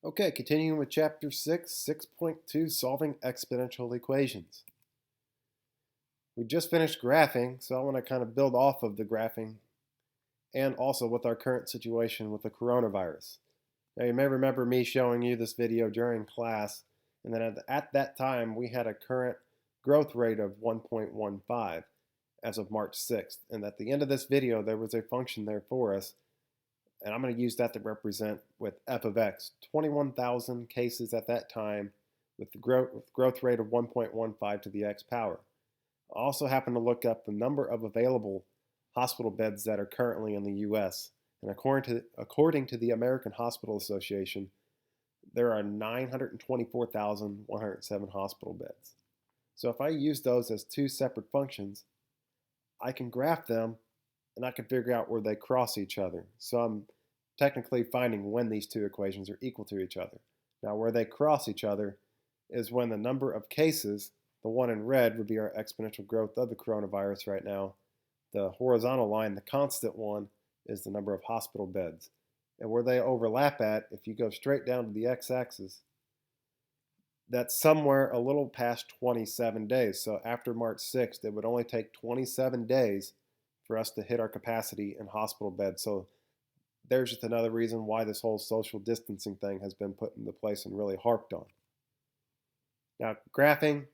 Okay, continuing with Chapter 6, 6.2, Solving Exponential Equations. We just finished graphing, so I want to kind of build off of the graphing and also with our current situation with the coronavirus. Now, you may remember me showing you this video during class, and then at that time, we had a current growth rate of 1.15 as of March 6th. And at the end of this video, there was a function there for us, and I'm going to use that to represent with f of x, 21,000 cases at that time with the growth rate of 1.15 to the x power. I also happen to look up the number of available hospital beds that are currently in the U.S., and according to the American Hospital Association, there are 924,107 hospital beds. So if I use those as two separate functions, I can graph them and I can figure out where they cross each other. So I'm technically finding when these two equations are equal to each other. Now, where they cross each other is when the number of cases, the one in red would be our exponential growth of the coronavirus right now. The horizontal line, the constant one, is the number of hospital beds. And where they overlap at, if you go straight down to the x-axis, that's somewhere a little past 27 days. So after March 6th, it would only take 27 days for us to hit our capacity in hospital beds. So there's just another reason why this whole social distancing thing has been put into place and really harped on. Now, graphing,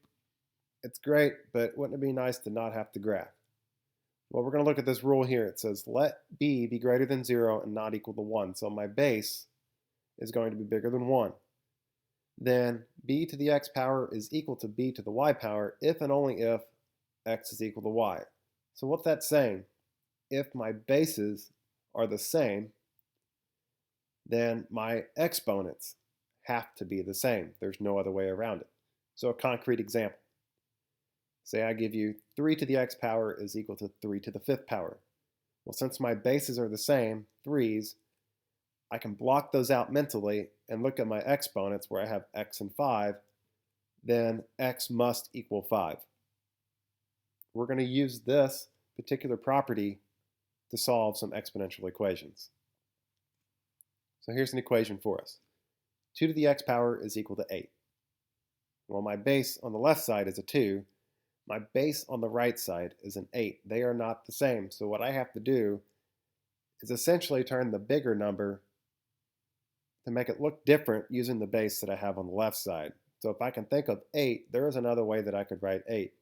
it's great, but wouldn't it be nice to not have to graph? Well, we're going to look at this rule here. It says let b be greater than 0 and not equal to 1. So my base is going to be bigger than 1. Then b to the x power is equal to b to the y power if and only if x is equal to y. So what that's saying, if my bases are the same, then my exponents have to be the same. There's no other way around it. So a concrete example. Say I give you 3 to the x power is equal to 3 to the 5th power. Well, since my bases are the same, 3's, I can block those out mentally and look at my exponents where I have x and 5, then x must equal 5. We're going to use this particular property to solve some exponential equations. So here's an equation for us. 2 to the x power is equal to 8. Well, my base on the left side is a 2. My base on the right side is an 8. They are not the same. So what I have to do is essentially turn the bigger number to make it look different using the base that I have on the left side. So if I can think of 8, there is another way that I could write 8.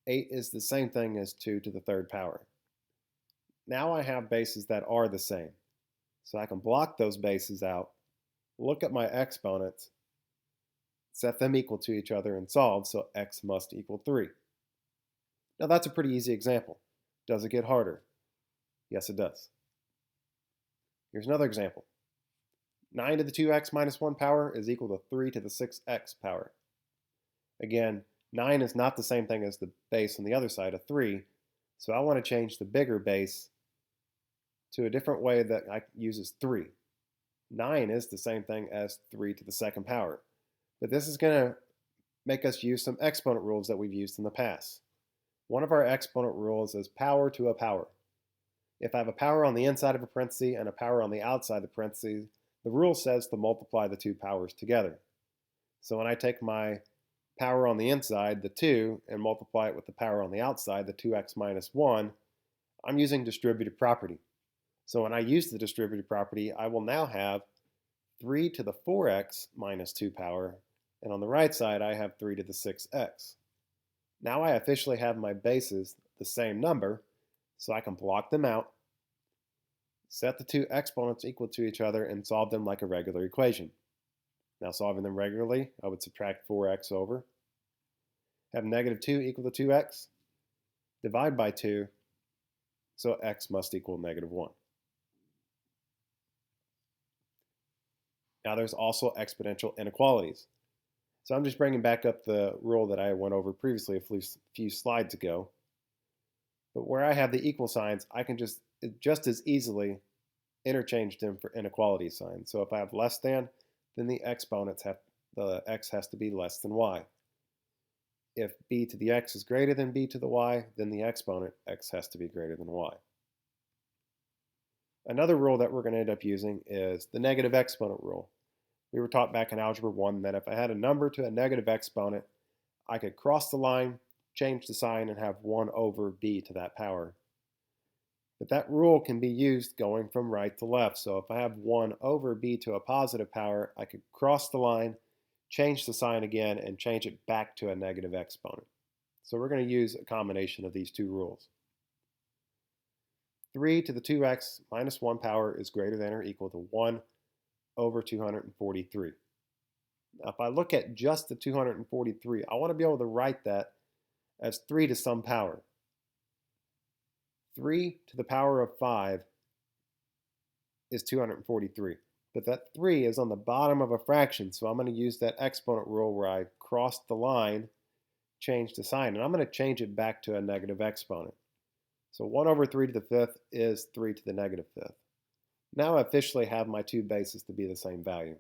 8 is the same thing as 2 to the 3rd power. Now I have bases that are the same. So I can block those bases out, look at my exponents, set them equal to each other, and solve, so x must equal 3. Now that's a pretty easy example. Does it get harder? Yes, it does. Here's another example. 9 to the 2x minus 1 power is equal to 3 to the 6x power. Again, 9 is not the same thing as the base on the other side of 3, so I want to change the bigger base to a different way that I uses 3. 9 is the same thing as 3 to the 2nd power, but this is going to make us use some exponent rules that we've used in the past. One of our exponent rules is power to a power. If I have a power on the inside of a parenthesis and a power on the outside of the parentheses, the rule says to multiply the two powers together. So when I take my power on the inside, the 2, and multiply it with the power on the outside, the 2x minus 1, I'm using distributive property. So when I use the distributive property, I will now have 3 to the 4x minus 2 power, and on the right side, I have 3 to the 6x. Now I officially have my bases the same number, so I can block them out, set the two exponents equal to each other, and solve them like a regular equation. Now solving them regularly, I would subtract 4x over, have negative 2 equal to 2x, divide by 2, so x must equal negative 1. Now there's also exponential inequalities. So I'm just bringing back up the rule that I went over previously a few slides ago. But where I have the equal signs, I can just as easily interchange them for inequality signs. So if I have less than, then the exponents the x has to be less than y. If b to the x is greater than b to the y, then the exponent x has to be greater than y. Another rule that we're going to end up using is the negative exponent rule. We were taught back in Algebra 1 that if I had a number to a negative exponent, I could cross the line, change the sign, and have 1 over b to that power. But that rule can be used going from right to left. So if I have 1 over b to a positive power, I could cross the line, change the sign again, and change it back to a negative exponent. So we're going to use a combination of these two rules. 3 to the 2x minus 1 power is greater than or equal to 1 over 243. Now, if I look at just the 243, I want to be able to write that as 3 to some power. 3 to the power of 5 is 243. But that 3 is on the bottom of a fraction, so I'm going to use that exponent rule where I cross the line, change the sign, and I'm going to change it back to a negative exponent. So 1 over 3 to the 5th is 3 to the negative 5th. Now I officially have my two bases to be the same value.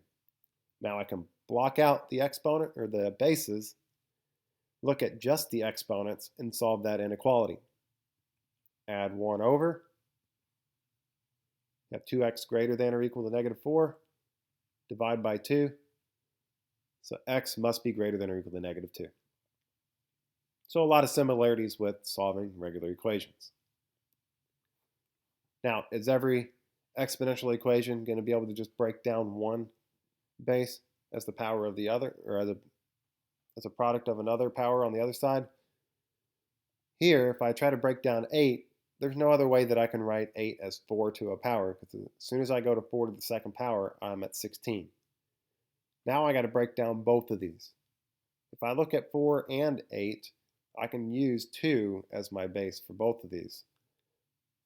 Now I can block out the exponent or the bases, look at just the exponents, and solve that inequality. Add 1 over, have 2x greater than or equal to negative 4, divide by 2, so x must be greater than or equal to negative 2. So a lot of similarities with solving regular equations. Now, is every exponential equation going to be able to just break down one base as the power of the other, or as a product of another power on the other side? Here, if I try to break down 8, there's no other way that I can write 8 as 4 to a power, because as soon as I go to 4 to the second power, I'm at 16. Now I got to break down both of these. If I look at 4 and 8, I can use 2 as my base for both of these.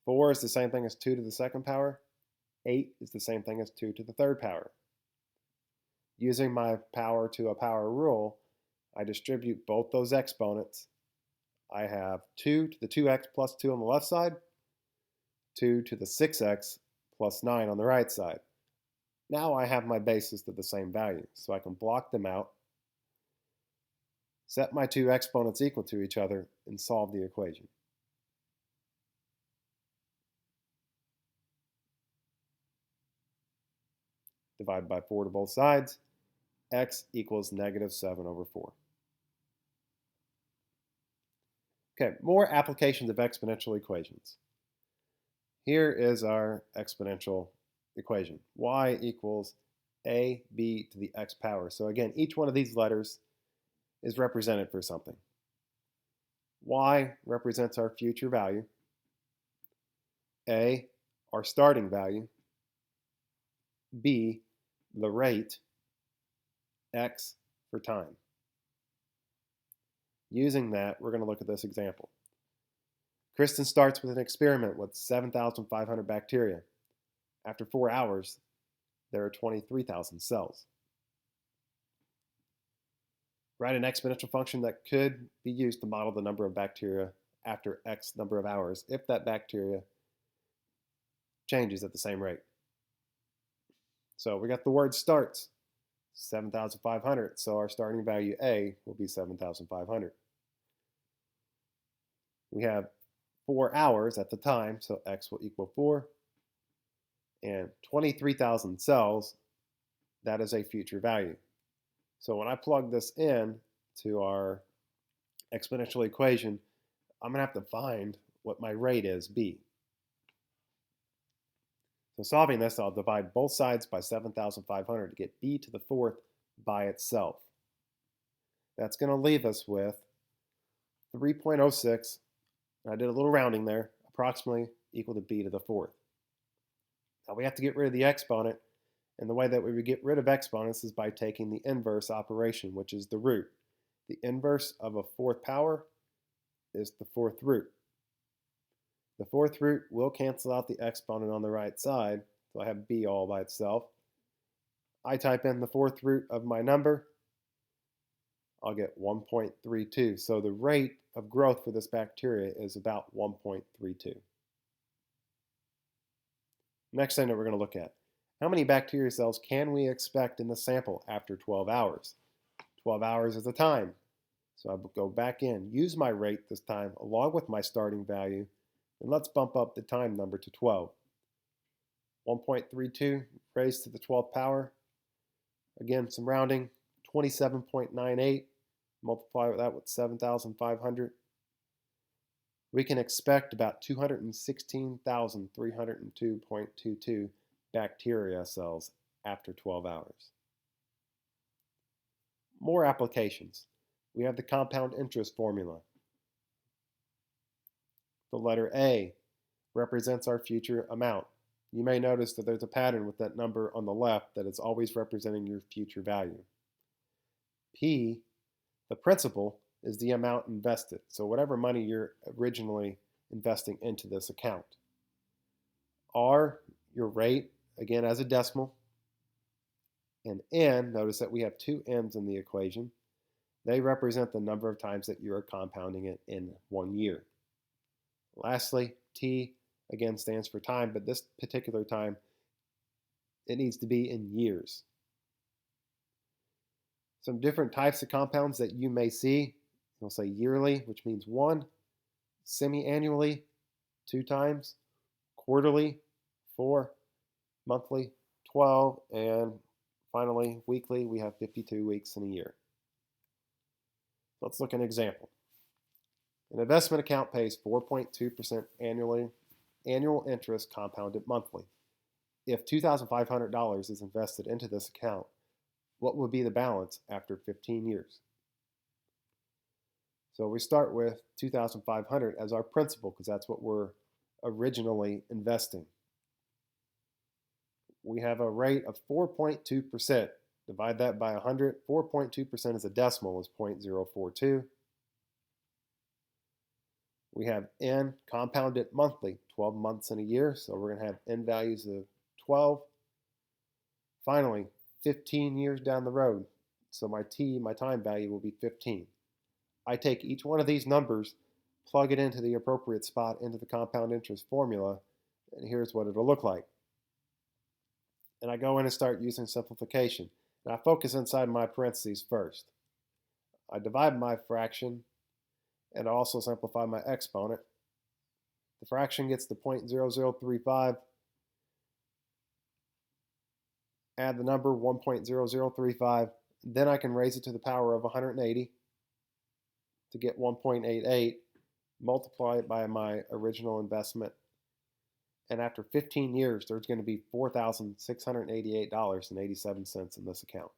4 is the same thing as 2 to the second power. 8 is the same thing as 2 to the third power. Using my power to a power rule, I distribute both those exponents. I have 2 to the 2x plus 2 on the left side, 2 to the 6x plus 9 on the right side. Now I have my bases to the same value, so I can block them out, set my two exponents equal to each other, and solve the equation. Divide by 4 to both sides. X equals negative 7 over 4. Okay, more applications of exponential equations. Here is our exponential equation. Y equals ab to the x power. So again, each one of these letters is represented for something. Y represents our future value. A, our starting value. B, the rate. X for time. Using that, we're going to look at this example. Kristen starts with an experiment with 7,500 bacteria. After 4 hours, there are 23,000 cells. Write an exponential function that could be used to model the number of bacteria after X number of hours if that bacteria changes at the same rate. So we got the word starts, 7,500. So our starting value A will be 7,500. We have 4 hours at the time, so X will equal 4. And 23,000 cells, that is a future value. So when I plug this in to our exponential equation, I'm going to have to find what my rate is, B. So solving this, I'll divide both sides by 7,500 to get B to the fourth by itself. That's going to leave us with 3.06, I did a little rounding there, approximately equal to B to the fourth. Now we have to get rid of the exponent, and the way that we would get rid of exponents is by taking the inverse operation, which is the root. The inverse of a fourth power is the fourth root. The fourth root will cancel out the exponent on the right side, so I have B all by itself. I type in the fourth root of my number, I'll get 1.32. So the rate of growth for this bacteria is about 1.32. Next thing that we're going to look at, how many bacteria cells can we expect in the sample after 12 hours? 12 hours is the time. So I will go back in, use my rate this time along with my starting value, and let's bump up the time number to 12. 1.32 raised to the 12th power. Again, some rounding, 27.98, multiply that with 7,500. We can expect about 216,302.22 bacteria cells after 12 hours. More applications. We have the compound interest formula. The letter A represents our future amount. You may notice that there's a pattern with that number on the left that is always representing your future value. P, the principal, is the amount invested. So whatever money you're originally investing into this account. R, your rate, again as a decimal. And N, notice that we have two N's in the equation. They represent the number of times that you are compounding it in 1 year. Lastly, T, again, stands for time, but this particular time, it needs to be in years. Some different types of compounds that you may see. We'll say yearly, which means 1, semi-annually, 2 times, quarterly, 4, monthly, 12, and finally, weekly, we have 52 weeks in a year. Let's look at an example. An investment account pays 4.2% annual interest compounded monthly. If $2,500 is invested into this account, what would be the balance after 15 years? So we start with $2,500 as our principal because that's what we're originally investing. We have a rate of 4.2%. Divide that by 100. 4.2% is a decimal, is 0.042. We have N compounded monthly, 12 months in a year, so we're going to have N values of 12. Finally, 15 years down the road, so my T, my time value, will be 15. I take each one of these numbers, plug it into the appropriate spot into the compound interest formula, and here's what it'll look like. And I go in and start using simplification. And I focus inside my parentheses first. I divide my fraction and I also simplify my exponent. The fraction gets to 0.0035. Add the number 1.0035. Then I can raise it to the power of 180 to get 1.88. Multiply it by my original investment. And after 15 years, there's going to be $4,688.87 in this account.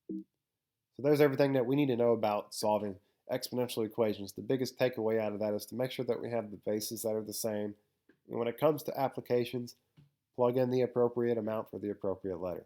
So there's everything that we need to know about solving exponential equations. The biggest takeaway out of that is to make sure that we have the bases that are the same. And when it comes to applications, plug in the appropriate amount for the appropriate letter.